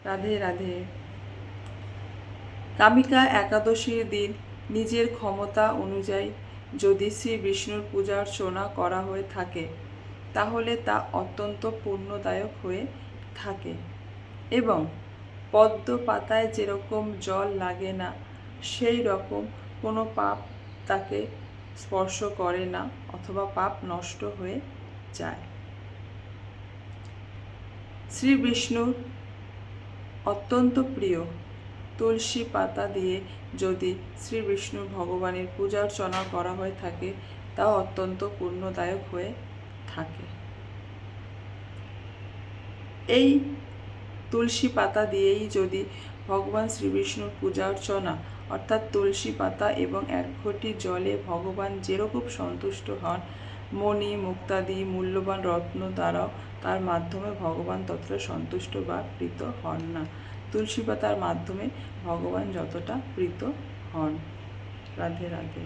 রাধে রাধে। কামিকা একাদশীর দিন নিজের ক্ষমতা অনুযায়ী যদি শ্রী বিষ্ণুর পূজা অর্চনা করা হয়ে থাকে তাহলে তা অত্যন্ত পুণ্যদায়ক হয়ে থাকে এবং পদ্ম পাতায় যেরকম জল লাগে না সেই রকম কোনো পাপ তাকে স্পর্শ করে না অথবা পাপ নষ্ট হয়ে যায়। শ্রী বিষ্ণুর অত্যন্ত প্রিয় তুলসী পাতা দিয়ে যদি শ্রী বিষ্ণু ভগবানের পূজা অর্চনা করা হয়ে থাকে তা অত্যন্ত পুণ্যদায়ক হয়ে থাকে। এই তুলসী পাতা দিয়েই যদি ভগবান শ্রী বিষ্ণুর পূজা অর্চনা অর্থাৎ তুলসী পাতা এবং 1 ঘটি জলে ভগবান যেরকম সন্তুষ্ট হন, মণি মুক্তাদি মূল্যবান রত্ন দ্বারাও তার মাধ্যমে ভগবান ততটা সন্তুষ্ট বা প্রীত হন না। তুলসী পাতার মাধ্যমে ভগবান যতটা প্রীত হন। রাধে রাধে।